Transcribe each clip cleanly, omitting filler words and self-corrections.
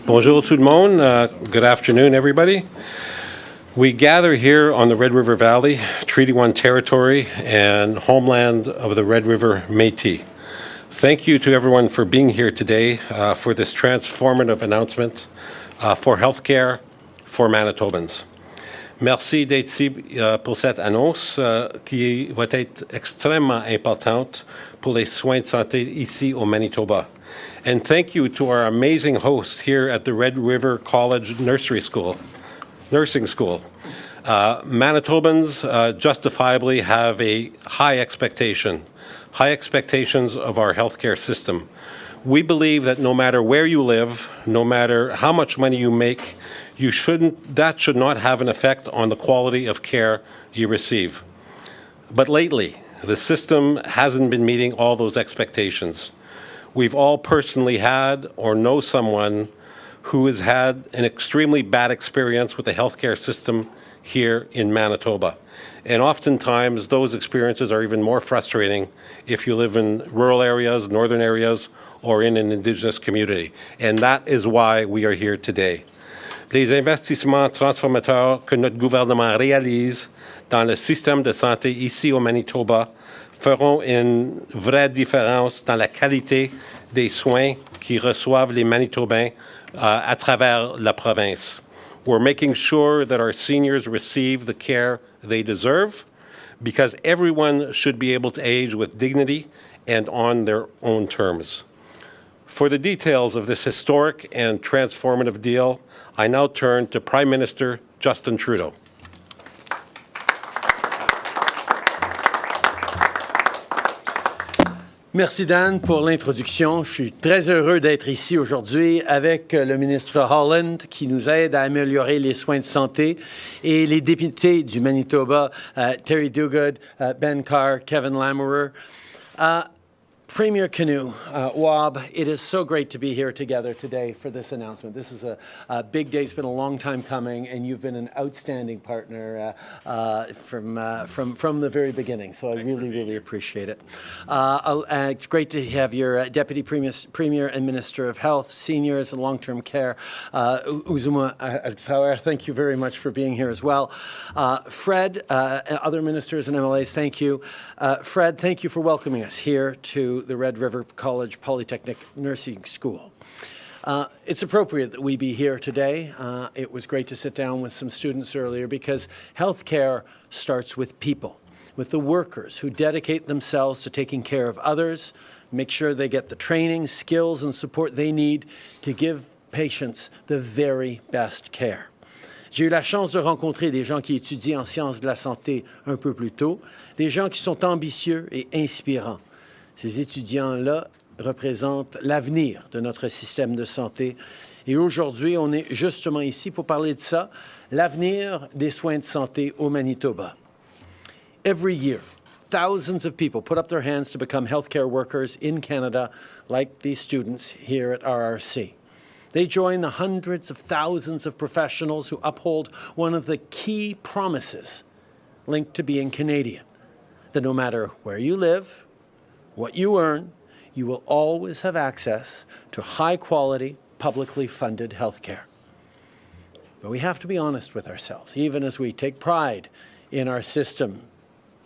Bonjour tout le monde. Good afternoon, everybody. We gather here on the Red River Valley, Treaty 1 territory and homeland of the Red River Métis. Thank you to everyone for being here today for this transformative announcement for healthcare for Manitobans. Merci d'être ici pour cette annonce qui va être extrêmement importante pour les soins de santé ici au Manitoba. And thank you to our amazing hosts here at the Red River College Nursing School. Manitobans justifiably have a high expectations of our healthcare system. We believe that no matter where you live, no matter how much money you make, that should not have an effect on the quality of care you receive. But lately, the system hasn't been meeting all those expectations. We've all personally had or know someone who has had an extremely bad experience with the healthcare system here in Manitoba. And oftentimes, those experiences are even more frustrating if you live in rural areas, northern areas, or in an Indigenous community. And that is why we are here today. Les investissements transformateurs que notre gouvernement réalise dans le système de santé ici au Manitoba feront une vraie différence dans la qualité des soins qui reçoivent les Manitobains à travers la province. We're making sure that our seniors receive the care they deserve because everyone should be able to age with dignity and on their own terms. For the details of this historic and transformative deal, I now turn to Prime Minister Justin Trudeau. Merci Dan pour l'introduction. Je suis très heureux d'être ici aujourd'hui avec le ministre Holland qui nous aide à améliorer les soins de santé et les députés du Manitoba, Terry Duguid, Ben Carr, Kevin Lamoureux. Premier Kinew, Wab, it is so great to be here together today for this announcement. This is a big day. It's been a long time coming, and you've been an outstanding partner from the very beginning. So I really appreciate it. It's great to have your Deputy Premier and Minister of Health, Seniors and Long-Term Care, Uzuma Agsauer. Thank you very much for being here as well. Fred, other ministers and MLAs, thank you. Fred, thank you for welcoming us here to the Red River College Polytechnic Nursing School. It's appropriate that we be here today. It was great to sit down with some students earlier because healthcare starts with people, with the workers who dedicate themselves to taking care of others, make sure they get the training, skills, and support they need to give patients the very best care. J'ai eu la chance de rencontrer des gens qui étudient en sciences de la santé un peu plus tôt, des gens qui sont ambitieux et inspirants. Ces étudiants-là représentent l'avenir de notre système de santé. Et aujourd'hui, on est justement ici pour parler de ça, l'avenir des soins de santé au Manitoba. Every year, thousands of people put up their hands to become healthcare workers in Canada, like these students here at RRC. They join the hundreds of thousands of professionals who uphold one of the key promises linked to being Canadian, that no matter where you live, what you earn, you will always have access to high-quality, publicly funded health care. But we have to be honest with ourselves. Even as we take pride in our system,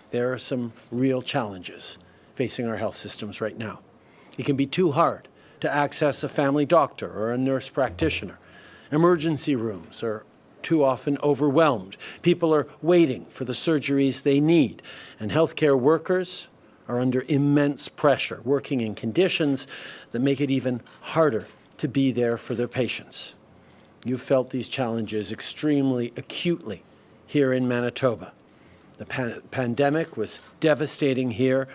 there are some real challenges facing our health systems right now. It can be too hard to access a family doctor or a nurse practitioner. Emergency rooms are too often overwhelmed. People are waiting for the surgeries they need, and healthcare workers are under immense pressure, working in conditions that make it even harder to be there for their patients. You've felt these challenges extremely acutely here in Manitoba. The pandemic was devastating here,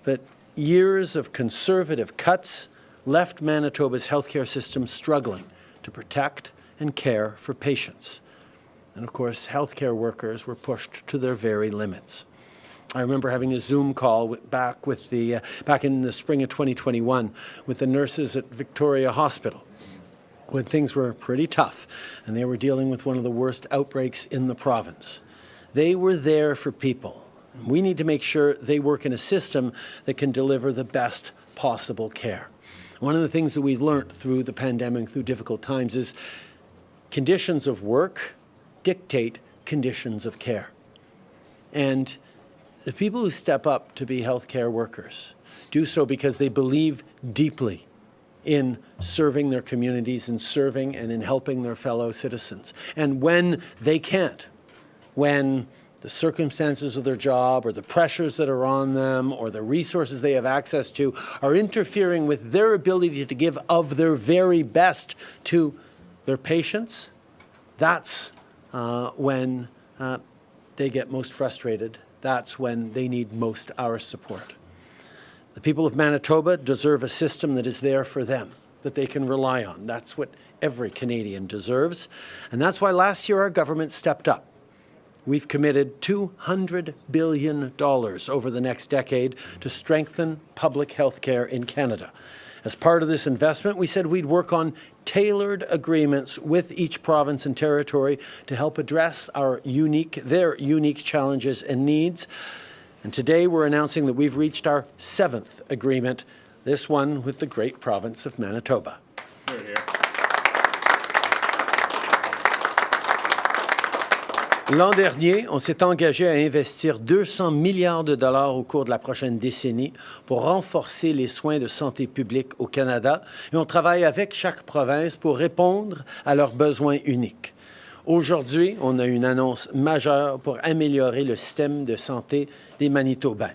but years of conservative cuts left Manitoba's healthcare system struggling to protect and care for patients. And of course, healthcare workers were pushed to their very limits. I remember having a Zoom call back in the spring of 2021 with the nurses at Victoria Hospital when things were pretty tough and they were dealing with one of the worst outbreaks in the province. They were there for people. We need to make sure they work in a system that can deliver the best possible care. One of the things that we've learned through the pandemic, through difficult times, is conditions of work dictate conditions of care. And the people who step up to be healthcare workers do so because they believe deeply in serving their communities, in serving and in helping their fellow citizens. And when they can't, when the circumstances of their job or the pressures that are on them or the resources they have access to are interfering with their ability to give of their very best to their patients, that's when they get most frustrated. That's when they need most our support. The people of Manitoba deserve a system that is there for them, that they can rely on. That's what every Canadian deserves. And that's why last year our government stepped up. We've committed $200 billion over the next decade to strengthen public health care in Canada. As part of this investment, we said we'd work on tailored agreements with each province and territory to help address their unique challenges and needs. And today we're announcing that we've reached our 7th agreement, this one with the great province of Manitoba. Here, here. L'an dernier, on s'est engagé à investir 200 milliards de dollars au cours de la prochaine décennie pour renforcer les soins de santé publique au Canada et on travaille avec chaque province pour répondre à leurs besoins uniques. Aujourd'hui, on a une annonce majeure pour améliorer le système de santé des Manitobains.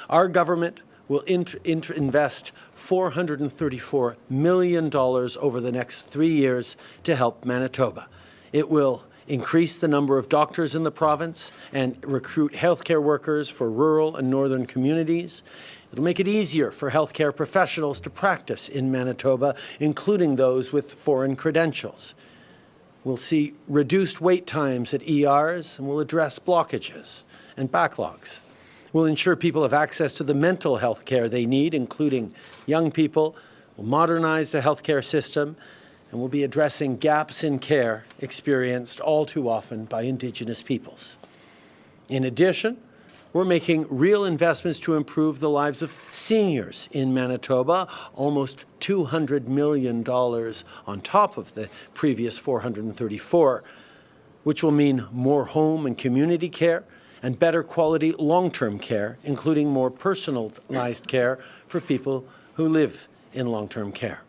Our government will invest $434 million over the next 3 years to help Manitoba. It will increase the number of doctors in the province and recruit healthcare workers for rural and northern communities. It'll make it easier for healthcare professionals to practice in Manitoba, including those with foreign credentials. We'll see reduced wait times at ERs, and we'll address blockages and backlogs. We'll ensure people have access to the mental health care they need, including young people. We'll modernize the healthcare system, and we'll be addressing gaps in care experienced all too often by Indigenous peoples. In addition, we're making real investments to improve the lives of seniors in Manitoba, almost $200 million on top of the previous 434, which will mean more home and community care and better quality long-term care, including more personalized care for people who live in long-term care.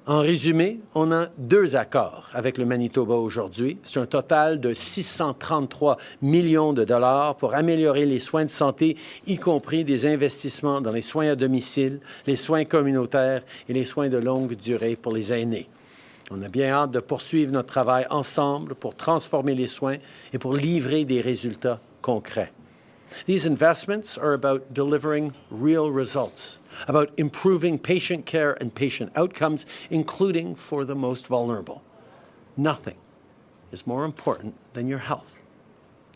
En résumé, on a 2 accords avec le Manitoba aujourd'hui. C'est un total de 633 millions de dollars pour améliorer les soins de santé, y compris des investissements dans les soins à domicile, les soins communautaires et les soins de longue durée pour les aînés. On a bien hâte de poursuivre notre travail ensemble pour transformer les soins et pour livrer des résultats concrets. These investments are about delivering real results, about improving patient care and patient outcomes, including for the most vulnerable. Nothing is more important than your health.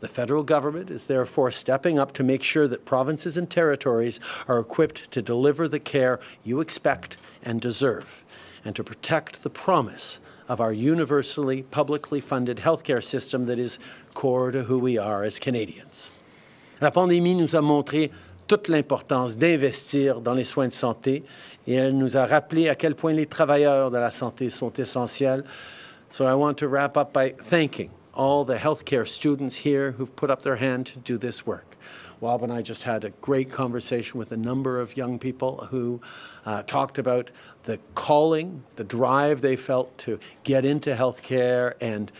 The federal government is therefore stepping up to make sure that provinces and territories are equipped to deliver the care you expect and deserve, and to protect the promise of our universally publicly funded healthcare system that is core to who we are as Canadians. La pandémie nous a montré toute l'importance d'investir dans les soins de santé et elle nous a rappelé à quel point les travailleurs de la santé sont essentiels. So I want to wrap up by thanking all the healthcare students here who've put up their hand to do this work. Wab and I just had a great conversation with a number of young people who talked about the calling, the drive they felt to get into healthcare and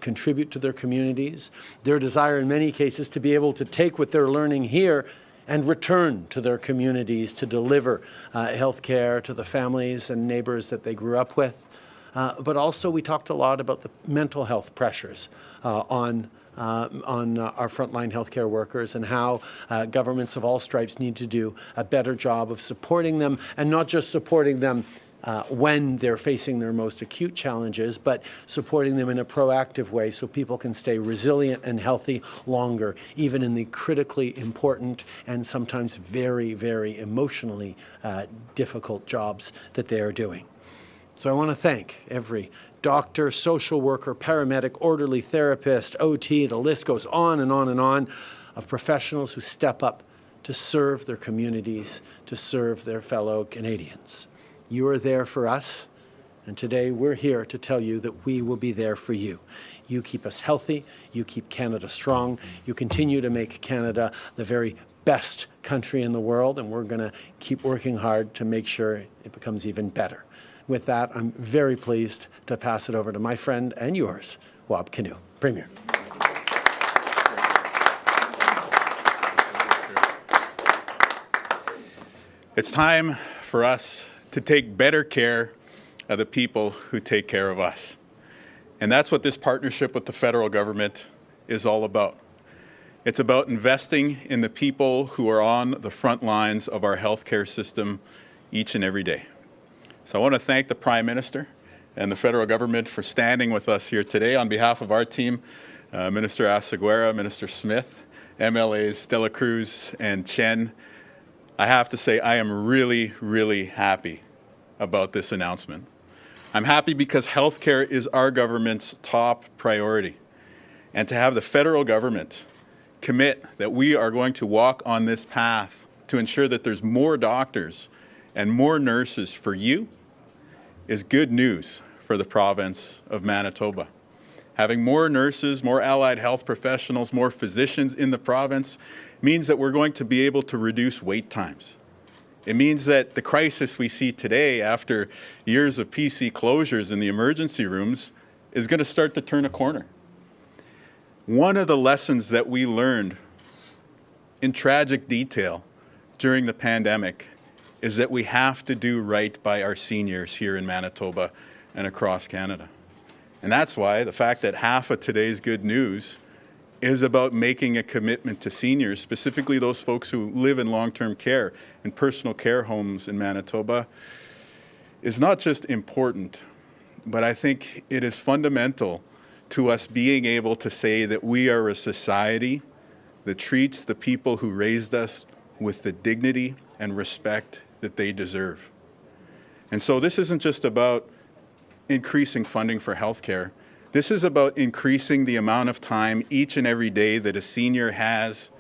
contribute to their communities, their desire in many cases to be able to take what they're learning here and return to their communities to deliver healthcare to the families and neighbors that they grew up with. But also we talked a lot about the mental health pressures on our frontline healthcare workers and how governments of all stripes need to do a better job of supporting them, and not just supporting them when they're facing their most acute challenges, but supporting them in a proactive way so people can stay resilient and healthy longer, even in the critically important and sometimes very, very emotionally difficult jobs that they are doing. So I want to thank every doctor, social worker, paramedic, orderly, therapist, OT, the list goes on and on and on, of professionals who step up to serve their communities, to serve their fellow Canadians. You are there for us, and today we're here to tell you that we will be there for you. You keep us healthy, you keep Canada strong, you continue to make Canada the very best country in the world, and we're going to keep working hard to make sure it becomes even better. With that, I'm very pleased to pass it over to my friend and yours, Kinew. Premier. It's time for us to take better care of the people who take care of us. And that's what this partnership with the federal government is all about. It's about investing in the people who are on the front lines of our healthcare system each and every day. So I want to thank the Prime Minister and the federal government for standing with us here today on behalf of our team, Minister Asaguera, Minister Smith, MLAs Dela Cruz and Chen. I have to say I am really, really happy about this announcement. I'm happy because healthcare is our government's top priority. And to have the federal government commit that we are going to walk on this path to ensure that there's more doctors and more nurses for you is good news for the province of Manitoba. Having more nurses, more allied health professionals, more physicians in the province means that we're going to be able to reduce wait times. It means that the crisis we see today after years of PC closures in the emergency rooms is going to start to turn a corner. One of the lessons that we learned in tragic detail during the pandemic is that we have to do right by our seniors here in Manitoba and across Canada. And that's why the fact that half of today's good news is about making a commitment to seniors, specifically those folks who live in long-term care and personal care homes in Manitoba, is not just important, but I think it is fundamental to us being able to say that we are a society that treats the people who raised us with the dignity and respect that they deserve. And so this isn't just about increasing funding for healthcare. This is about increasing the amount of time each and every day that a senior has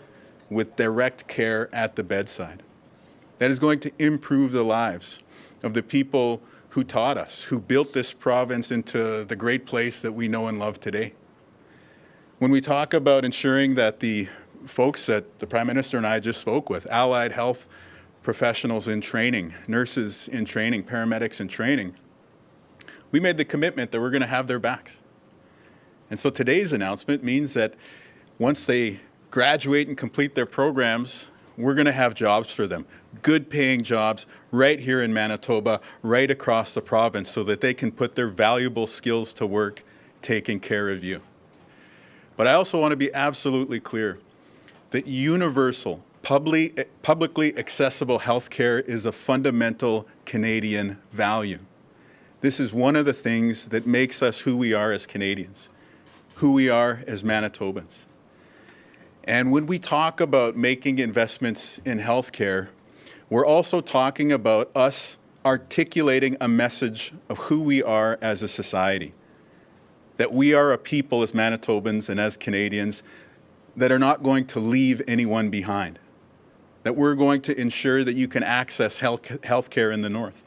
with direct care at the bedside. That is going to improve the lives of the people who taught us, who built this province into the great place that we know and love today. When we talk about ensuring that the folks that the Prime Minister and I just spoke with, allied health professionals in training, nurses in training, paramedics in training, we made the commitment that we're going to have their backs. And so today's announcement means that once they graduate and complete their programs, we're going to have jobs for them, good paying jobs right here in Manitoba, right across the province, so that they can put their valuable skills to work taking care of you. But I also want to be absolutely clear that universal, publicly accessible health care is a fundamental Canadian value. This is one of the things that makes us who we are as Canadians, who we are as Manitobans. And when we talk about making investments in healthcare, we're also talking about us articulating a message of who we are as a society. That we are a people as Manitobans and as Canadians that are not going to leave anyone behind. That we're going to ensure that you can access healthcare in the north.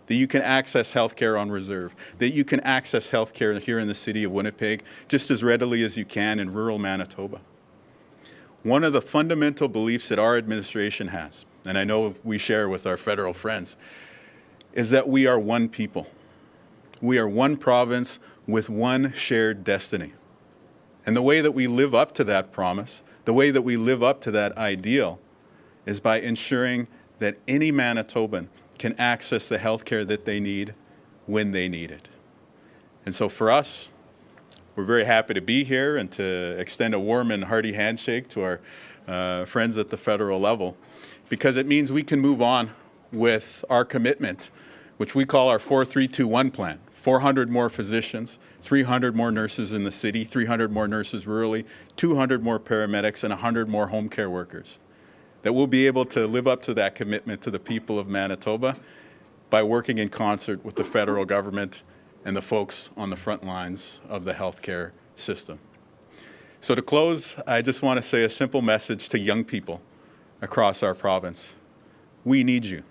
That you can access healthcare on reserve. That you can access healthcare here in the city of Winnipeg just as readily as you can in rural Manitoba. One of the fundamental beliefs that our administration has, and I know we share with our federal friends, is that we are one people. We are one province with one shared destiny. And the way that we live up to that promise, the way that we live up to that ideal, is by ensuring that any Manitoban can access the health care that they need when they need it. And so for us, we're very happy to be here and to extend a warm and hearty handshake to our friends at the federal level, because it means we can move on with our commitment, which we call our 4-3-2-1 plan. 400 more physicians, 300 more nurses in the city, 300 more nurses rurally, 200 more paramedics, and 100 more home care workers. That we'll be able to live up to that commitment to the people of Manitoba by working in concert with the federal government and the folks on the front lines of the healthcare system. So to close, I just want to say a simple message to young people across our province. We need you.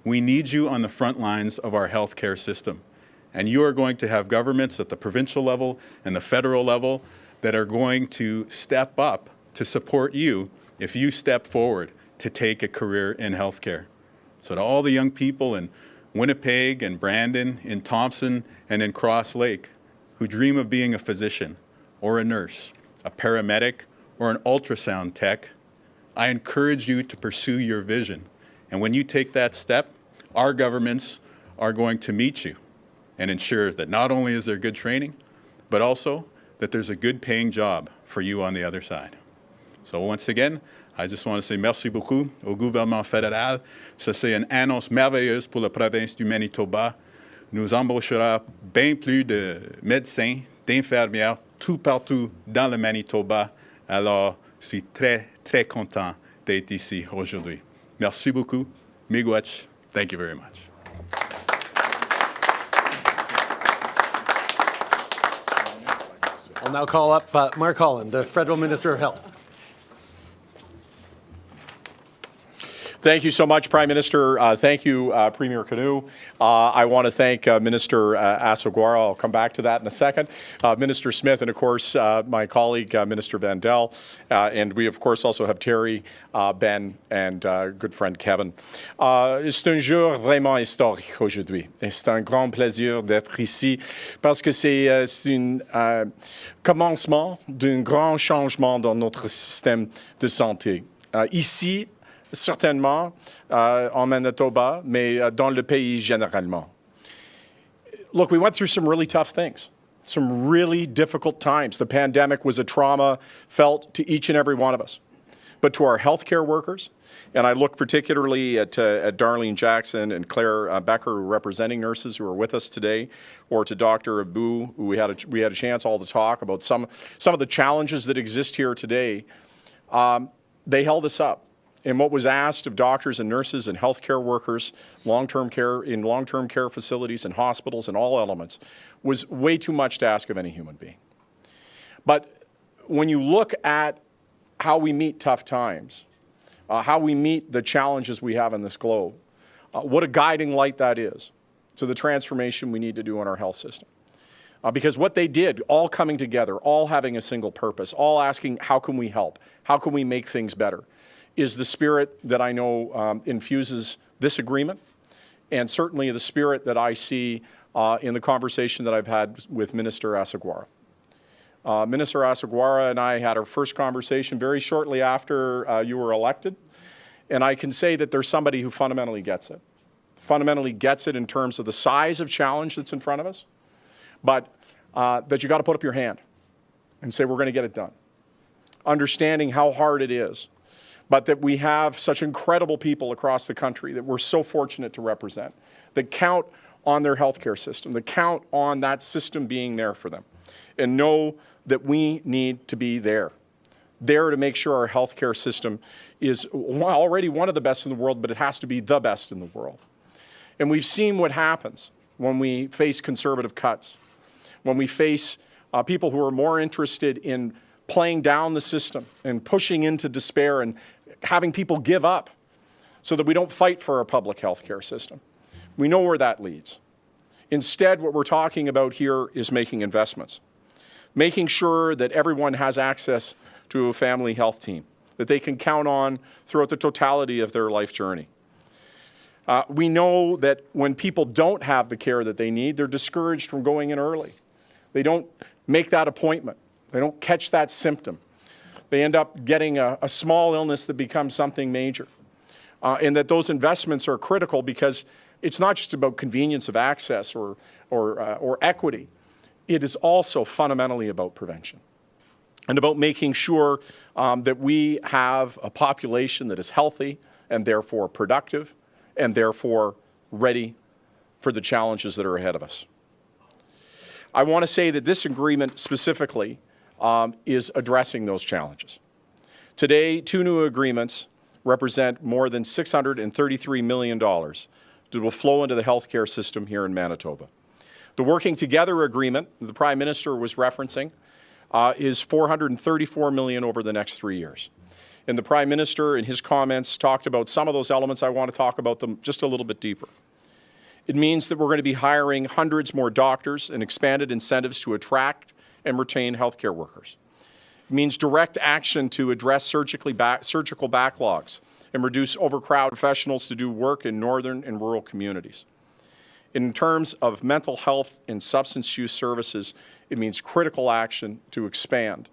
We need you on the front lines of our healthcare system. And you are going to have governments at the provincial level and the federal level that are going to step up to support you if you step forward to take a career in healthcare. So to all the young people in Winnipeg and Brandon, in Thompson and in Cross Lake who dream of being a physician or a nurse, a paramedic or an ultrasound tech, I encourage you to pursue your vision. And when you take that step, our governments are going to meet you and ensure that not only is there good training, but also that there's a good paying job for you on the other side. So once again, I just want to say merci beaucoup au gouvernement fédéral. Ça, c'est une annonce merveilleuse pour la province du Manitoba. Nous embauchera bien plus de médecins, d'infirmières, tout partout dans le Manitoba. Alors, je suis très, très content d'être ici aujourd'hui. Merci beaucoup. Miigwech. Thank you very much. I'll now call up Mark Holland, the Federal Minister of Health. Thank you so much, Prime Minister. Thank you, Premier Kinew. I want to thank Minister Asogwara. I'll come back to that in a second. Minister Smith, and of course, my colleague, Minister Vandel. And we, of course, also have Terry, Ben, and good friend Kevin. C'est un jour vraiment historique aujourd'hui. Et c'est un grand plaisir d'être ici parce que c'est un commencement d'un grand changement dans notre système de santé. Ici, certainement en Manitoba, mais dans le pays généralement. Look, we went through some really tough things, some really difficult times. The pandemic was a trauma felt to each and every one of us. But to our healthcare workers, and I look particularly at Darlene Jackson and Claire Becker, representing nurses who are with us today, or to Dr. Abu, who we had a chance all to talk about some of the challenges that exist here today. They held us up. And what was asked of doctors and nurses and healthcare workers, long-term care facilities and hospitals and all elements, was way too much to ask of any human being. But when you look at how we meet tough times, how we meet the challenges we have in this globe, what a guiding light that is to the transformation we need to do in our health system. Because what they did, all coming together, all having a single purpose, all asking, how can we help? How can we make things better? Is the spirit that I know infuses this agreement, and certainly the spirit that I see in the conversation that I've had with Minister Asogwara. Minister Asogwara and I had our first conversation very shortly after you were elected, and I can say that there's somebody who fundamentally gets it. Fundamentally gets it in terms of the size of challenge that's in front of us, but that you got to put up your hand and say, we're going to get it done. Understanding how hard it is, but that we have such incredible people across the country that we're so fortunate to represent, that count on their healthcare system, that count on that system being there for them, and know that we need to be there to make sure our healthcare system is already one of the best in the world, but it has to be the best in the world. And we've seen what happens when we face conservative cuts, when we face people who are more interested in playing down the system and pushing into despair and having people give up so that we don't fight for our public health care system. We know where that leads. Instead, what we're talking about here is making investments, making sure that everyone has access to a family health team that they can count on throughout the totality of their life journey. We know that when people don't have the care that they need, they're discouraged from going in early. They don't make that appointment. They don't catch that symptom. They end up getting a small illness that becomes something major. And that those investments are critical because it's not just about convenience of access or equity. It is also fundamentally about prevention and about making sure that we have a population that is healthy and therefore productive and therefore ready for the challenges that are ahead of us. I want to say that this agreement specifically is addressing those challenges. Today, two new agreements represent more than $633 million that will flow into the healthcare system here in Manitoba. The Working Together agreement the Prime Minister was referencing is $434 million over the next 3 years. And the Prime Minister, in his comments, talked about some of those elements. I want to talk about them just a little bit deeper. It means that we're going to be hiring hundreds more doctors and expanded incentives to attract and retain healthcare workers. It means direct action to address surgical backlogs and reduce overcrowded professionals to do work in northern and rural communities. In terms of mental health and substance use services, it means critical action to expand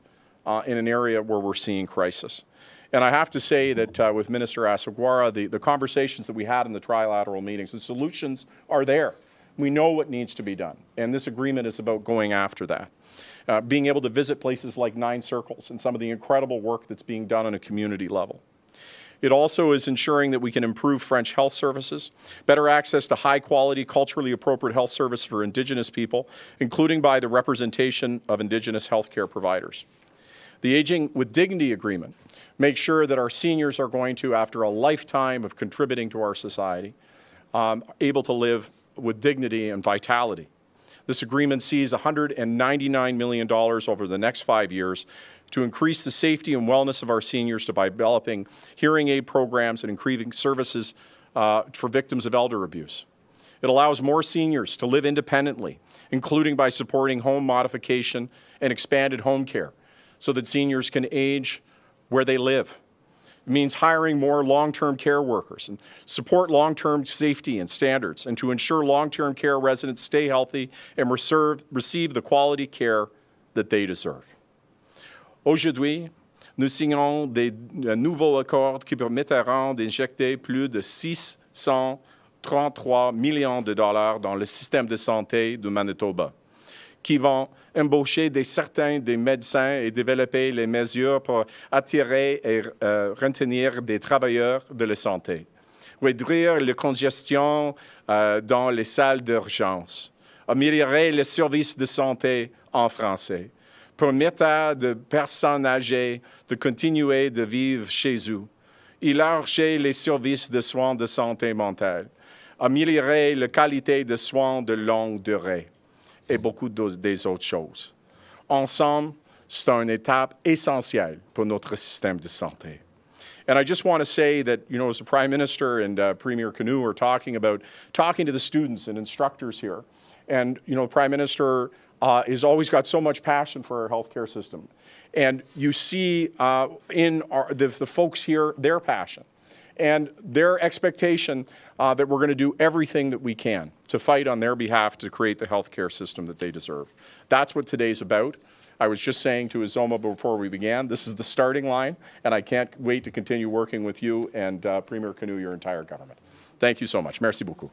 in an area where we're seeing crisis. And I have to say that with Minister Asogwara, the conversations that we had in the trilateral meetings, the solutions are there. We know what needs to be done, and this agreement is about going after that. Being able to visit places like Nine Circles and some of the incredible work that's being done on a community level. It also is ensuring that we can improve French health services, better access to high-quality, culturally appropriate health service for Indigenous people, including by the representation of Indigenous healthcare providers. The Aging with Dignity Agreement makes sure that our seniors are going to, after a lifetime of contributing to our society, able to live with dignity and vitality. This agreement sees $199 million over the next 5 years to increase the safety and wellness of our seniors by developing hearing aid programs and increasing services for victims of elder abuse. It allows more seniors to live independently, including by supporting home modification and expanded home care, so that seniors can age where they live. It means hiring more long-term care workers and support long-term safety and standards, and to ensure long-term care residents stay healthy and receive the quality care that they deserve. Aujourd'hui, nous signons des nouveaux accords qui permettront d'injecter plus de 633 millions de dollars dans le système de santé du Manitoba, qui vont embaucher certains des médecins et développer les mesures pour attirer et retenir des travailleurs de la santé, réduire la congestion dans les salles d'urgence, améliorer les services de santé en français, permettre aux personnes âgées de continuer de vivre chez eux, élargir les services de soins de santé mentale, améliorer la qualité de soins de longue durée, et beaucoup des autres choses. Ensemble, c'est une étape essentielle pour notre système de santé. And I just want to say that, you know, as the Prime Minister and Premier Kinew are talking to the students and instructors here, and, you know, the Prime Minister has always got so much passion for our healthcare system. And you see in the folks here, their passion and their expectation that we're going to do everything that we can to fight on their behalf to create the healthcare system that they deserve. That's what today's about. I was just saying to Izoma before we began, this is the starting line, and I can't wait to continue working with you and Premier Kinew, your entire government. Thank you so much. Merci beaucoup.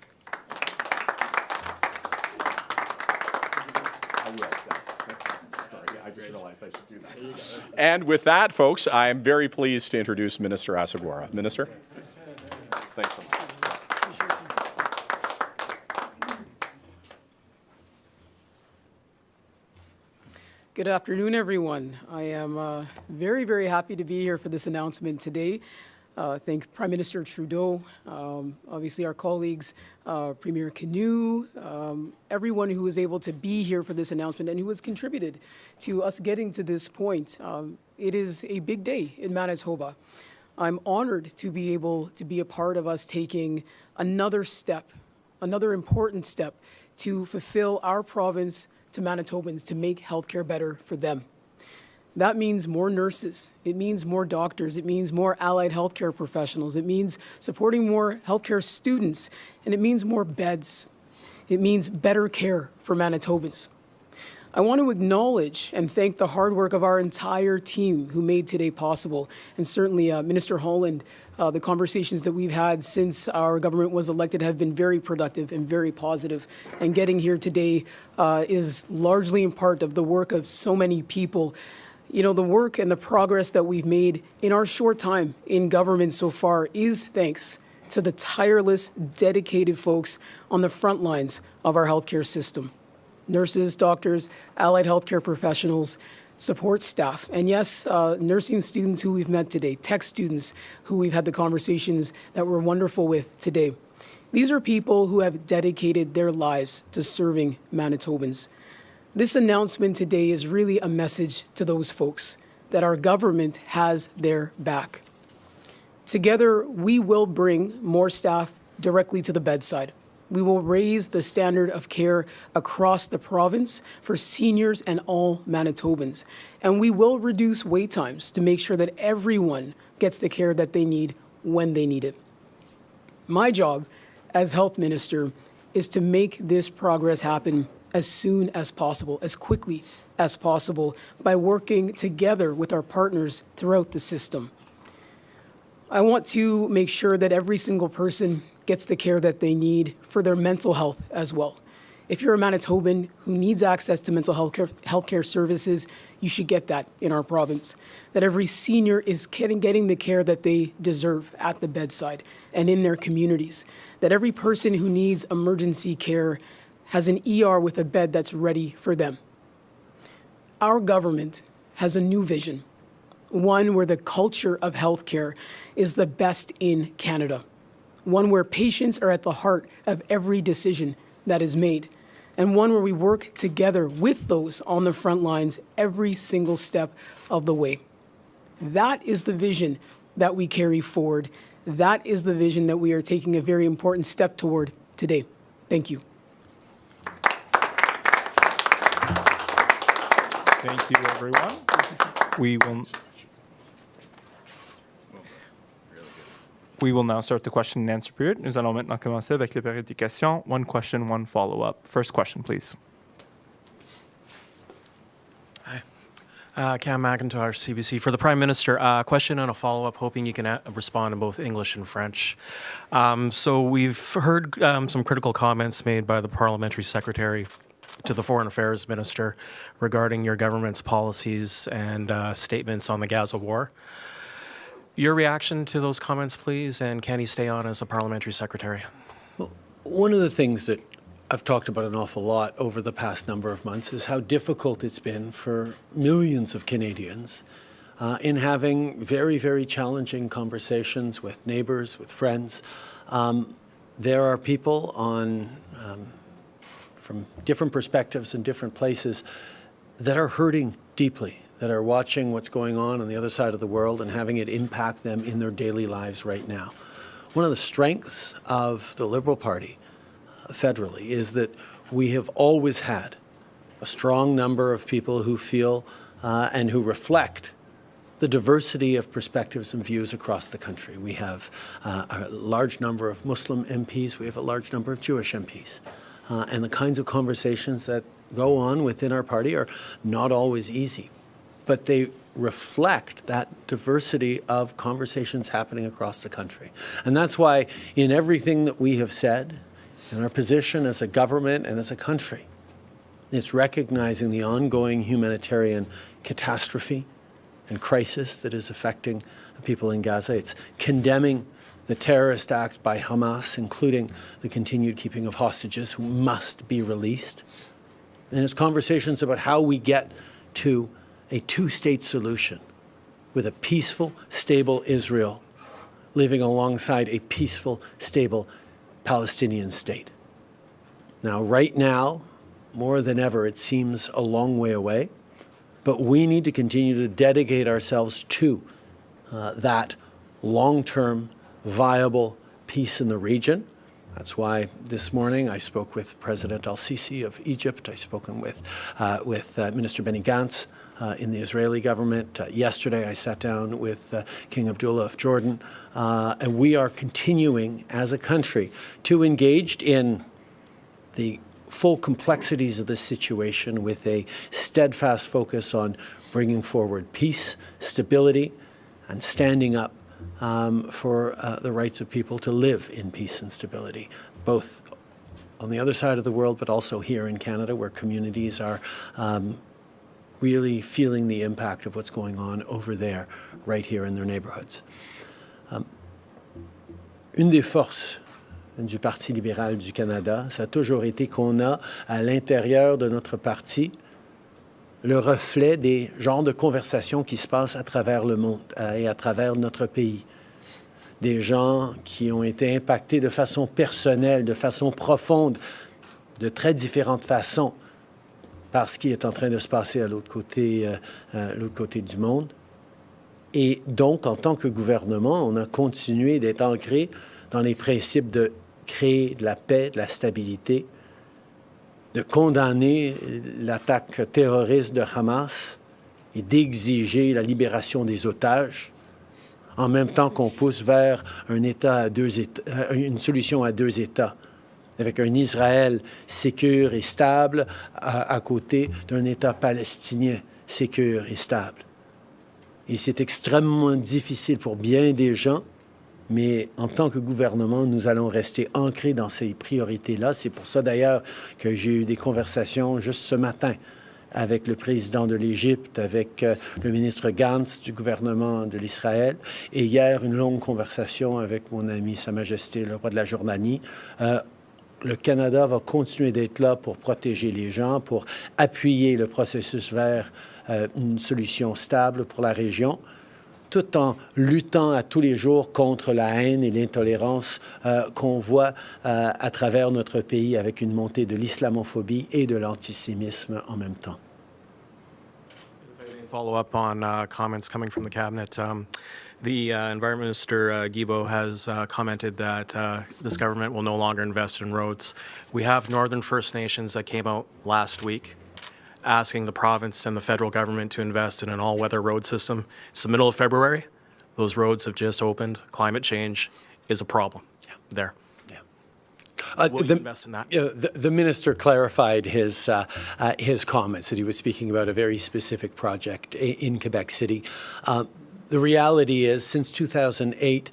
And with that, folks, I am very pleased to introduce Minister Asogwara. Minister? Thanks so much. Good afternoon, everyone. I am very, very happy to be here for this announcement today. Thank Prime Minister Trudeau, obviously our colleagues, Premier Kinew, everyone who was able to be here for this announcement and who has contributed to us getting to this point. It is a big day in Manitoba. I'm honored to be able to be a part of us taking another step, another important step to fulfill our province to Manitobans to make healthcare better for them. That means more nurses, it means more doctors, it means more allied healthcare professionals, it means supporting more healthcare students, and it means more beds. It means better care for Manitobans. I want to acknowledge and thank the hard work of our entire team who made today possible, and certainly Minister Holland. The conversations that we've had since our government was elected have been very productive and very positive, and getting here today is largely in part of the work of so many people. You know, the work and the progress that we've made in our short time in government so far is thanks to the tireless, dedicated folks on the front lines of our healthcare system. Nurses, doctors, allied healthcare professionals, support staff, and yes, nursing students who we've met today, tech students who we've had the conversations that were wonderful with today. These are people who have dedicated their lives to serving Manitobans. This announcement today is really a message to those folks that our government has their back. Together, we will bring more staff directly to the bedside. We will raise the standard of care across the province for seniors and all Manitobans. And we will reduce wait times to make sure that everyone gets the care that they need when they need it. My job as health minister is to make this progress happen as soon as possible, as quickly as possible, by working together with our partners throughout the system. I want to make sure that every single person gets the care that they need for their mental health as well. If you're a Manitoban who needs access to mental health care services, you should get that in our province. That every senior is getting the care that they deserve at the bedside and in their communities. That every person who needs emergency care has an ER with a bed that's ready for them. Our government has a new vision, one where the culture of healthcare is the best in Canada, one where patients are at the heart of every decision that is made, and one where we work together with those on the front lines every single step of the way. That is the vision that we carry forward. That is the vision that we are taking a very important step toward today. Thank you. Thank you, everyone. We will now start the question and answer period. Nous allons maintenant commencer avec la période des questions. One question, one follow-up. First question, please. Hi. Cam McIntosh, CBC. For the Prime Minister, a question and a follow-up, hoping you can respond in both English and French. So we've heard some critical comments made by the Parliamentary Secretary to the Foreign Affairs Minister regarding your government's policies and statements on the Gaza war. Your reaction to those comments, please, and can he stay on as a Parliamentary Secretary? Well, one of the things that I've talked about an awful lot over the past number of months is how difficult it's been for millions of Canadians in having very, very challenging conversations with neighbors, with friends. There are people from different perspectives and different places that are hurting deeply, that are watching what's going on the other side of the world and having it impact them in their daily lives right now. One of the strengths of the Liberal Party federally is that we have always had a strong number of people who feel and who reflect the diversity of perspectives and views across the country. We have a large number of Muslim MPs, we have a large number of Jewish MPs. And the kinds of conversations that go on within our party are not always easy, but they reflect that diversity of conversations happening across the country. And that's why in everything that we have said, in our position as a government and as a country, it's recognizing the ongoing humanitarian catastrophe and crisis that is affecting the people in Gaza. It's condemning the terrorist acts by Hamas, including the continued keeping of hostages who must be released. And it's conversations about how we get to a two-state solution with a peaceful, stable Israel living alongside a peaceful, stable Palestinian state. Now, right now, more than ever, it seems a long way away, but we need to continue to dedicate ourselves to that long-term, viable peace in the region. That's why this morning I spoke with President al-Sisi of Egypt. I've spoken with Minister Benny Gantz in the Israeli government. Yesterday I sat down with King Abdullah of Jordan. And we are continuing as a country to engage in the full complexities of this situation with a steadfast focus on bringing forward peace, stability, and standing up for the rights of people to live in peace and stability, both on the other side of the world, but also here in Canada, where communities are really feeling the impact of what's going on over there, right here in their neighborhoods. Une des forces du Parti libéral du Canada, ça a toujours été qu'on a à l'intérieur de notre parti le reflet des genres de conversations qui se passent à travers le monde et à travers notre pays. Des gens qui ont été impactés de façon personnelle, de façon profonde, de très différentes façons par ce qui est en train de se passer à l'autre côté du monde. Et donc, en tant que gouvernement, on a continué d'être ancré dans les principes de créer de la paix, de la stabilité, de condamner l'attaque terroriste de Hamas et d'exiger la libération des otages, en même temps qu'on pousse vers un État à deux États, une solution à deux États, avec un Israël sécure et stable à côté d'un État palestinien sécure et stable. Et c'est extrêmement difficile pour bien des gens, mais en tant que gouvernement, nous allons rester ancrés dans ces priorités-là. C'est pour ça d'ailleurs que j'ai eu des conversations juste ce matin avec le président de l'Égypte, avec le ministre Gantz du gouvernement de l'Israël, et hier, une longue conversation avec mon ami Sa Majesté, le roi de la Jordanie. Le Canada va continuer d'être là pour protéger les gens, pour appuyer le processus vers une solution stable pour la région, tout en luttant à tous les jours contre la haine et l'intolérance qu'on voit à travers notre pays avec une montée de l'islamophobie et de l'antisémisme en même temps. Follow up on comments coming from the cabinet. The Environment Minister Guilbeault has commented that this government will no longer invest in roads. We have Northern First Nations that came out last week asking the province and the federal government to invest in an all-weather road system. It's the middle of February. Those roads have just opened. Climate change is a problem there. Will you invest in that? The minister clarified his comments, that he was speaking about a very specific project in Quebec City. The reality is, since 2008,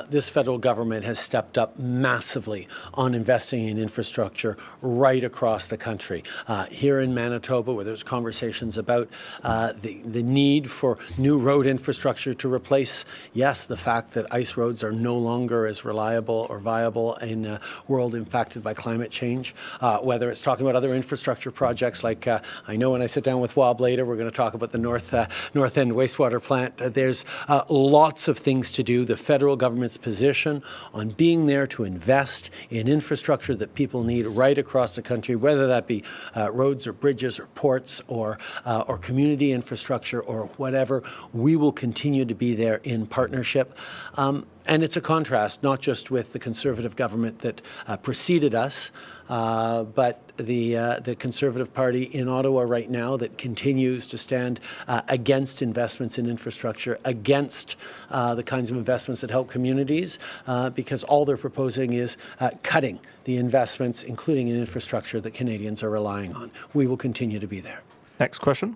this federal government has stepped up massively on investing in infrastructure right across the country. Here in Manitoba, where there's conversations about the need for new road infrastructure to replace, yes, the fact that ice roads are no longer as reliable or viable in a world impacted by climate change, whether it's talking about other infrastructure projects like, I know when I sit down with Wob later, we're going to talk about the North End wastewater plant. There's lots of things to do. The federal government's position on being there to invest in infrastructure that people need right across the country, whether that be roads or bridges or ports or community infrastructure or whatever, we will continue to be there in partnership. And it's a contrast, not just with the Conservative government that preceded us, but the Conservative Party in Ottawa right now that continues to stand against investments in infrastructure, against the kinds of investments that help communities, because all they're proposing is cutting the investments, including in infrastructure, that Canadians are relying on. We will continue to be there. Next question.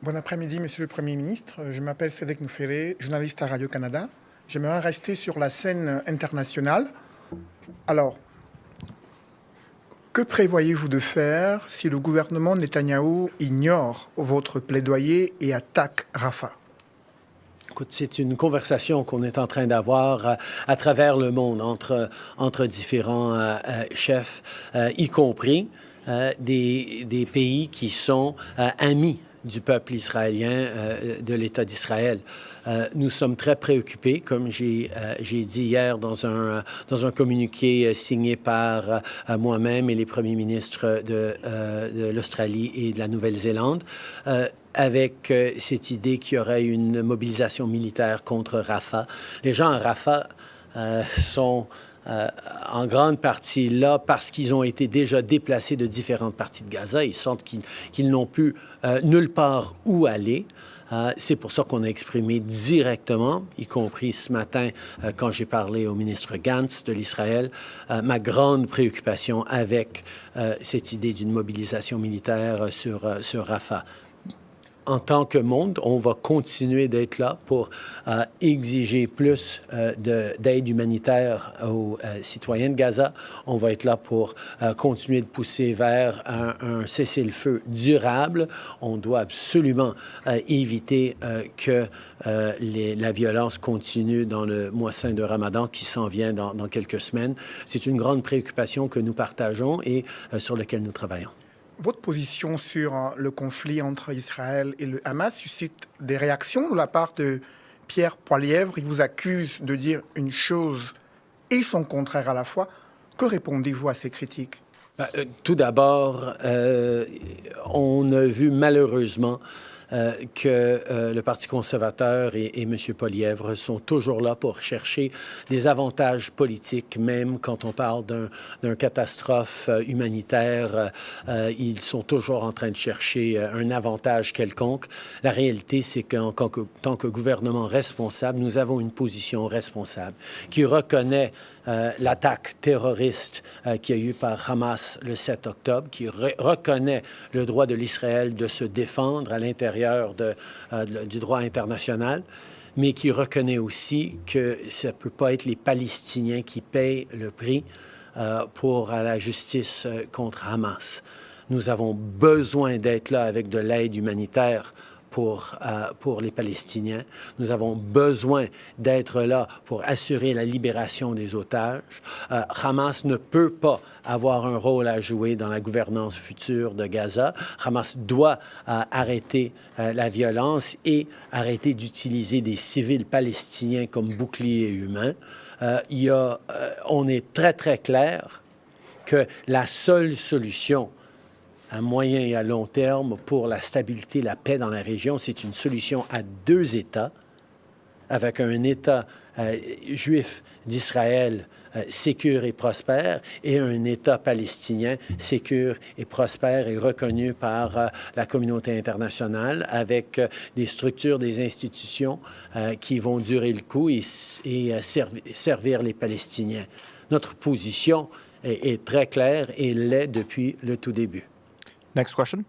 Bon après-midi, Monsieur le Premier ministre. Je m'appelle Cédric Nouféré, journaliste à Radio-Canada. J'aimerais rester sur la scène internationale. Alors, que prévoyez-vous de faire si le gouvernement Netanyahou ignore votre plaidoyer et attaque Rafah? Écoute, c'est une conversation qu'on est en train d'avoir à travers le monde entre différents chefs, y compris des pays qui sont amis du peuple israélien, de l'État d'Israël. Nous sommes très préoccupés, comme j'ai dit hier dans un communiqué signé par moi-même et les premiers ministres de l'Australie et de la Nouvelle-Zélande, avec cette idée qu'il y aurait une mobilisation militaire contre Rafah. Les gens à Rafah sont en grande partie là parce qu'ils ont été déjà déplacés de différentes parties de Gaza. Ils sentent qu'ils n'ont plus nulle part où aller. C'est pour ça qu'on a exprimé directement, y compris ce matin quand j'ai parlé au ministre Gantz de l'Israël, ma grande préoccupation avec cette idée d'une mobilisation militaire sur Rafah. En tant que monde, on va continuer d'être là pour exiger plus d'aide humanitaire aux citoyens de Gaza. On va être là pour continuer de pousser vers un cessez-le-feu durable. On doit absolument éviter que la violence continue dans le mois saint de Ramadan qui s'en vient dans quelques semaines. C'est une grande préoccupation que nous partageons et sur laquelle nous travaillons. Votre position sur le conflit entre Israël et le Hamas suscite des réactions de la part de Pierre Poilievre. Il vous accuse de dire une chose et son contraire à la fois. Que répondez-vous à ces critiques? Tout d'abord, on a vu malheureusement que le Parti conservateur et M. Poilievre sont toujours là pour chercher des avantages politiques, même quand on parle d'une catastrophe humanitaire. Ils sont toujours en train de chercher un avantage quelconque. La réalité, c'est qu'en tant que gouvernement responsable, nous avons une position responsable qui reconnaît l'attaque terroriste qu'il y a eu par Hamas le 7 octobre, qui reconnaît le droit de l'Israël de se défendre à l'intérieur du droit international, mais qui reconnaît aussi que ça ne peut pas être les Palestiniens qui payent le prix pour la justice contre Hamas. Nous avons besoin d'être là avec de l'aide humanitaire pour les Palestiniens. Nous avons besoin d'être là pour assurer la libération des otages. Hamas ne peut pas avoir un rôle à jouer dans la gouvernance future de Gaza. Hamas doit arrêter la violence et arrêter d'utiliser des civils palestiniens comme boucliers humains. On est très, très clair que la seule solution à moyen et à long terme pour la stabilité, la paix dans la région, c'est une solution à deux États, avec un État juif d'Israël sécure et prospère et un État palestinien sécure et prospère et reconnu par la communauté internationale avec des structures, des institutions qui vont durer le coup et servir les Palestiniens. Notre position est très claire et l'est depuis le tout début. Next question.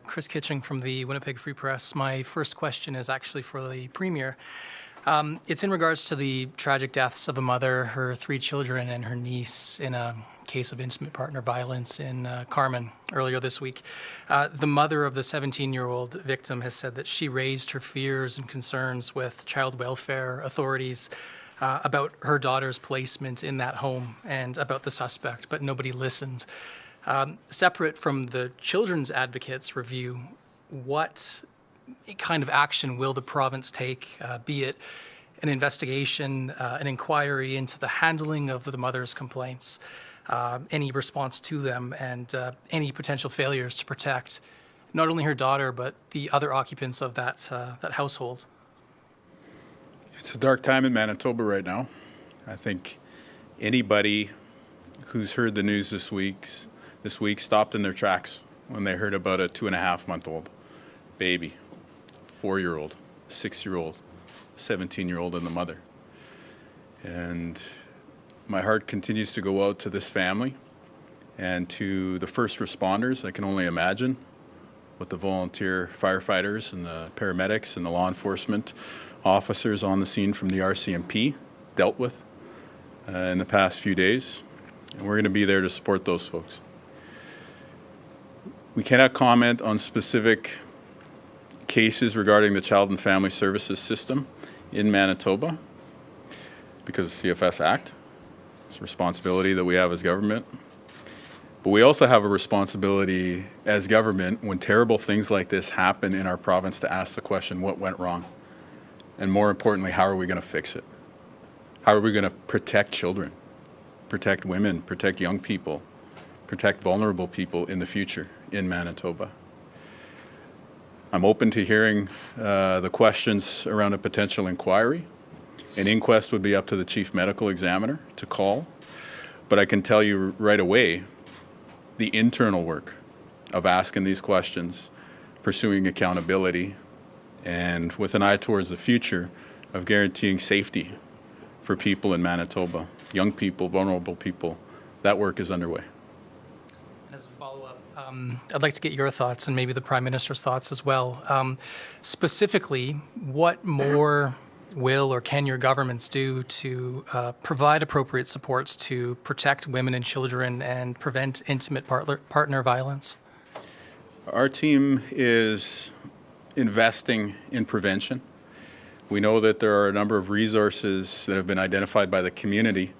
Chris Kitching from the Winnipeg Free Press. My first question is actually for the Premier. It's in regards to the tragic deaths of a mother, her 3 children, and her niece in a case of intimate partner violence in Carman earlier this week. The mother of the 17-year-old victim has said that she raised her fears and concerns with child welfare authorities about her daughter's placement in that home and about the suspect, but nobody listened. Separate from the children's advocates' review, what kind of action will the province take, be it an investigation, an inquiry into the handling of the mother's complaints, any response to them, and any potential failures to protect not only her daughter, but the other occupants of that household? It's a dark time in Manitoba right now. I think anybody who's heard the news this week stopped in their tracks when they heard about a 2.5-month-old baby, 4-year-old, 6-year-old, 17-year-old, and the mother. And my heart continues to go out to this family and to the first responders. I can only imagine what the volunteer firefighters and the paramedics and the law enforcement officers on the scene from the RCMP dealt with in the past few days. And we're going to be there to support those folks. We cannot comment on specific cases regarding the Child and Family Services system in Manitoba because of the CFS Act. It's a responsibility that we have as government. But we also have a responsibility as government when terrible things like this happen in our province to ask the question, what went wrong? And more importantly, how are we going to fix it? How are we going to protect children, protect women, protect young people, protect vulnerable people in the future in Manitoba? I'm open to hearing the questions around a potential inquiry. An inquest would be up to the chief medical examiner to call. But I can tell you right away, the internal work of asking these questions, pursuing accountability, and with an eye towards the future of guaranteeing safety for people in Manitoba, young people, vulnerable people, that work is underway. As a follow-up, I'd like to get your thoughts and maybe the Prime Minister's thoughts as well. Specifically, what more will or can your governments do to provide appropriate supports to protect women and children and prevent intimate partner violence? Our team is investing in prevention. We know that there are a number of resources that have been identified by the community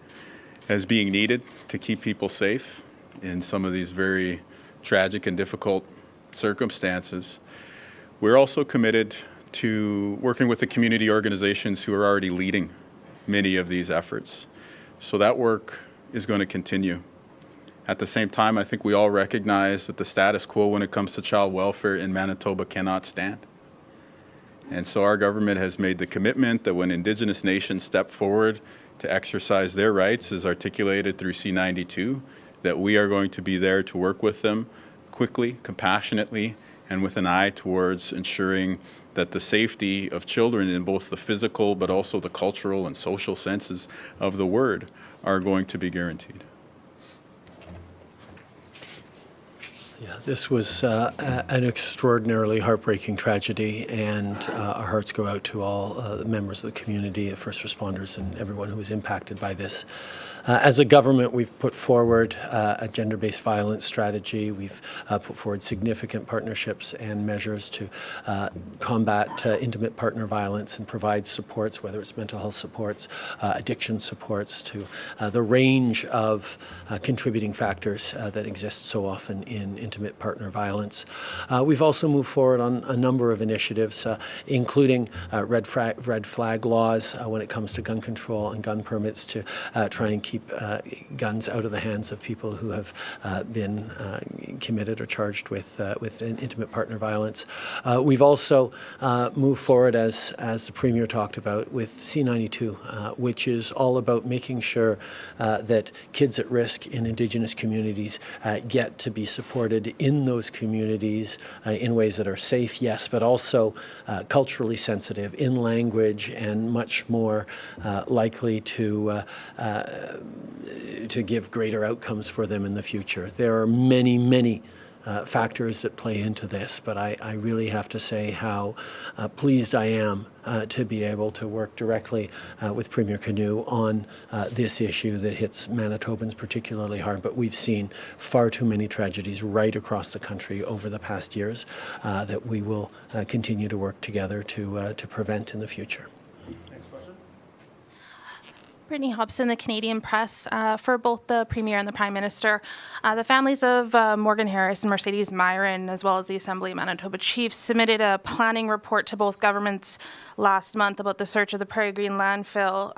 as being needed to keep people safe in some of these very tragic and difficult circumstances. We're also committed to working with the community organizations who are already leading many of these efforts. So that work is going to continue. At the same time, I think we all recognize that the status quo when it comes to child welfare in Manitoba cannot stand. And so our government has made the commitment that when Indigenous nations step forward to exercise their rights as articulated through C-92, that we are going to be there to work with them quickly, compassionately, and with an eye towards ensuring that the safety of children in both the physical but also the cultural and social senses of the word are going to be guaranteed. Yeah, this was an extraordinarily heartbreaking tragedy, and our hearts go out to all the members of the community, the first responders, and everyone who was impacted by this. As a government, we've put forward a gender-based violence strategy. We've put forward significant partnerships and measures to combat intimate partner violence and provide supports, whether it's mental health supports, addiction supports, to the range of contributing factors that exist so often in intimate partner violence. We've also moved forward on a number of initiatives, including red flag laws when it comes to gun control and gun permits, to try and keep guns out of the hands of people who have been committed or charged with intimate partner violence. We've also moved forward, as the Premier talked about, with C-92, which is all about making sure that kids at risk in Indigenous communities get to be supported in those communities in ways that are safe, yes, but also culturally sensitive in language and much more likely to give greater outcomes for them in the future. There are many, many factors that play into this, but I really have to say how pleased I am to be able to work directly with Premier Kinew on this issue that hits Manitobans particularly hard. But we've seen far too many tragedies right across the country over the past years that we will continue to work together to prevent in the future. Brittany Hobson, the Canadian Press, for both the Premier and the Prime Minister. The families of Morgan Harris and Mercedes Myron, as well as the Assembly of Manitoba Chiefs, submitted a planning report to both governments last month about the search of the Prairie Green landfill.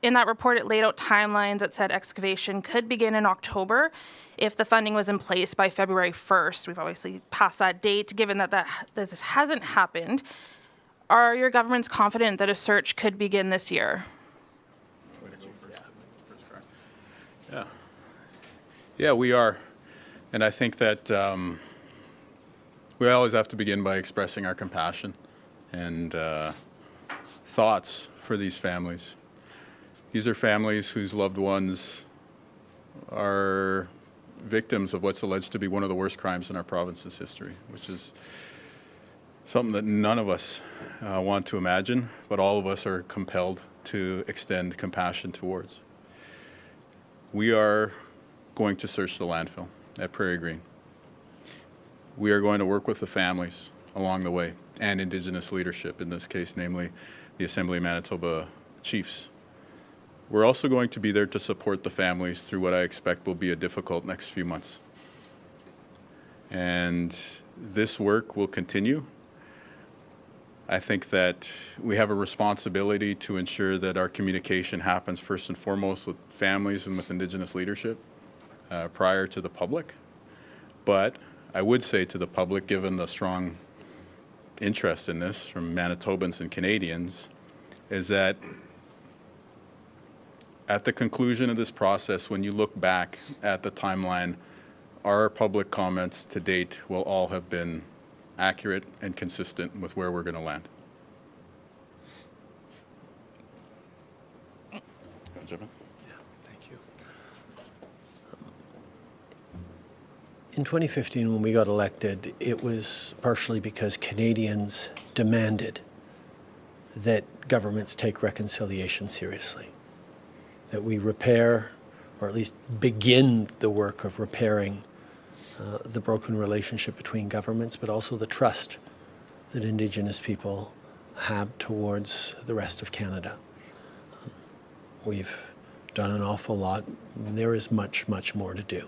In that report, it laid out timelines that said excavation could begin in October if the funding was in place by February 1st. We've obviously passed that date. Given that this hasn't happened, are your governments confident that a search could begin this year? Yeah, we are. And I think that we always have to begin by expressing our compassion and thoughts for these families. These are families whose loved ones are victims of what's alleged to be one of the worst crimes in our province's history, which is something that none of us want to imagine, but all of us are compelled to extend compassion towards. We are going to search the landfill at Prairie Green. We are going to work with the families along the way and Indigenous leadership, in this case, namely the Assembly of Manitoba Chiefs. We're also going to be there to support the families through what I expect will be a difficult next few months. And this work will continue. I think that we have a responsibility to ensure that our communication happens first and foremost with families and with Indigenous leadership prior to the public. But I would say to the public, given the strong interest in this from Manitobans and Canadians, is that at the conclusion of this process, when you look back at the timeline, our public comments to date will all have been accurate and consistent with where we're going to land. Thank you. In 2015, when we got elected, it was partially because Canadians demanded that governments take reconciliation seriously, that we repair, or at least begin the work of repairing the broken relationship between governments, but also the trust that Indigenous people have towards the rest of Canada. We've done an awful lot. There is much, much more to do.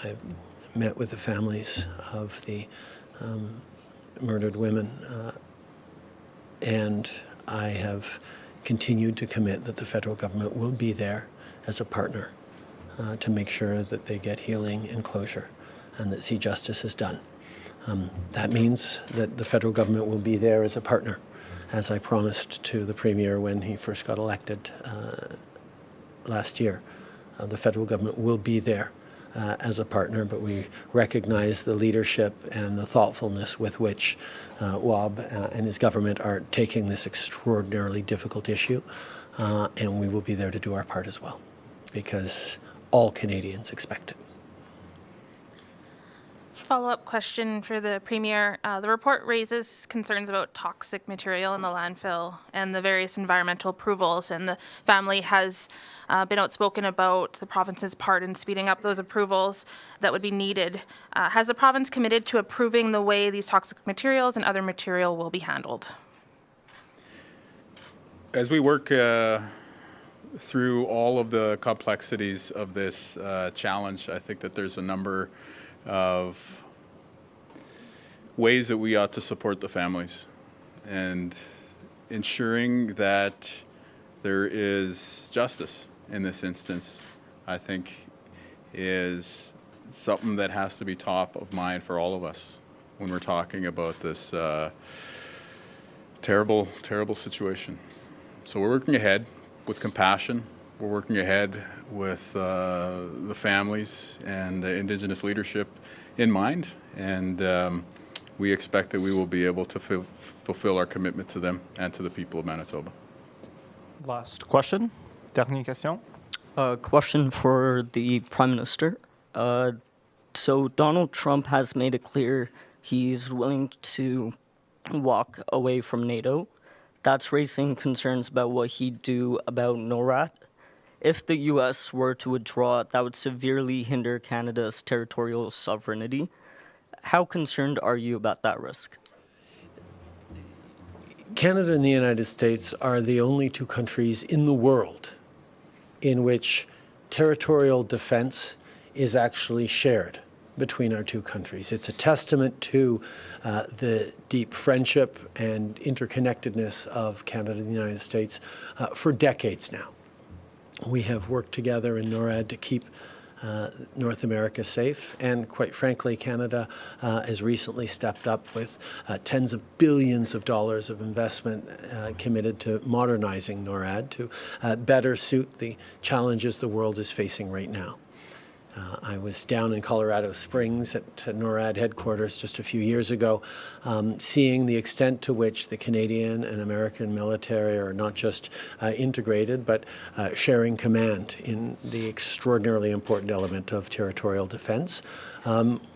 I've met with the families of the murdered women, and I have continued to commit that the federal government will be there as a partner to make sure that they get healing and closure and that see justice is done. That means that the federal government will be there as a partner, as I promised to the Premier when he first got elected last year. The federal government will be there as a partner, but we recognize the leadership and the thoughtfulness with which Wab and his government are taking this extraordinarily difficult issue, and we will be there to do our part as well, because all Canadians expect it. Follow-up question for the Premier. The report raises concerns about toxic material in the landfill and the various environmental approvals, and the family has been outspoken about the province's part in speeding up those approvals that would be needed. Has the province committed to approving the way these toxic materials and other material will be handled? As we work through all of the complexities of this challenge, I think that there's a number of ways that we ought to support the families, and ensuring that there is justice in this instance, I think, is something that has to be top of mind for all of us when we're talking about this terrible, terrible situation. So we're working ahead with compassion. We're working ahead with the families and the Indigenous leadership in mind, and we expect that we will be able to fulfill our commitment to them and to the people of Manitoba. Last question. Dernière question. Question for the Prime Minister. So Donald Trump has made it clear he's willing to walk away from NATO. That's raising concerns about what he'd do about NORAD. If the U.S. were to withdraw, that would severely hinder Canada's territorial sovereignty. How concerned are you about that risk? Canada and the United States are the only two countries in the world in which territorial defense is actually shared between our two countries. It's a testament to the deep friendship and interconnectedness of Canada and the United States for decades now. We have worked together in NORAD to keep North America safe, and quite frankly, Canada has recently stepped up with tens of billions of dollars of investment committed to modernizing NORAD to better suit the challenges the world is facing right now. I was down in Colorado Springs at NORAD headquarters just a few years ago, seeing the extent to which the Canadian and American military are not just integrated, but sharing command in the extraordinarily important element of territorial defense.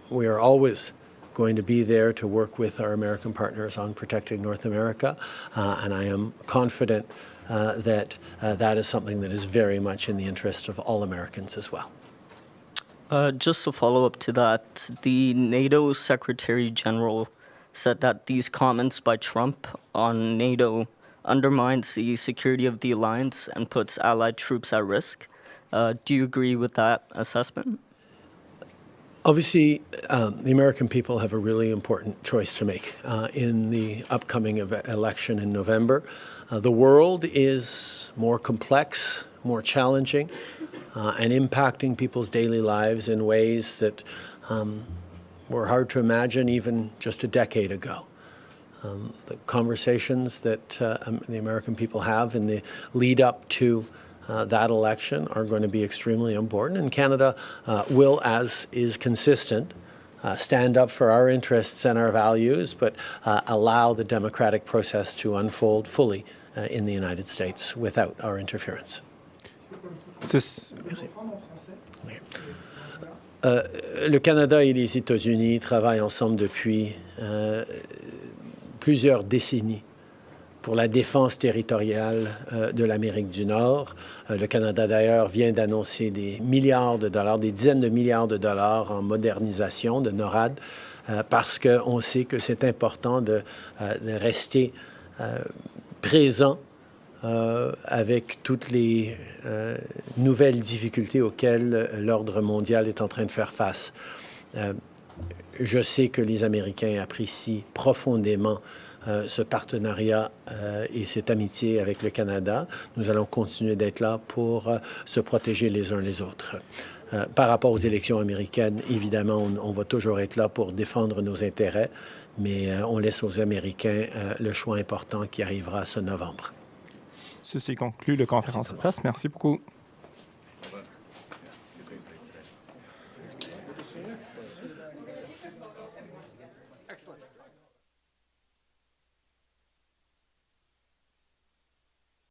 We are always going to be there to work with our American partners on protecting North America, and I am confident that that is something that is very much in the interest of all Americans as well. Just to follow up to that, the NATO Secretary General said that these comments by Trump on NATO undermines the security of the alliance and puts allied troops at risk. Do you agree with that assessment? Obviously, the American people have a really important choice to make in the upcoming election in November. The world is more complex, more challenging, and impacting people's daily lives in ways that were hard to imagine even just a decade ago. The conversations that the American people have in the lead up to that election are going to be extremely important, and Canada will, as is consistent, stand up for our interests and our values, but allow the democratic process to unfold fully in the United States without our interference. Le Canada et les États-Unis travaillent ensemble depuis plusieurs décennies pour la défense territoriale de l'Amérique du Nord. Le Canada, d'ailleurs, vient d'annoncer des milliards de dollars, des dizaines de milliards de dollars en modernisation de NORAD, parce qu'on sait que c'est important de rester présent avec toutes les nouvelles difficultés auxquelles l'ordre mondial est en train de faire face. Je sais que les Américains apprécient profondément ce partenariat et cette amitié avec le Canada. Nous allons continuer d'être là pour se protéger les uns les autres. par rapport aux élections américaines, évidemment, on va toujours être là pour défendre nos intérêts, mais on laisse aux Américains le choix important qui arrivera ce novembre. Ceci conclut la conférence de presse. Merci beaucoup. Excellent.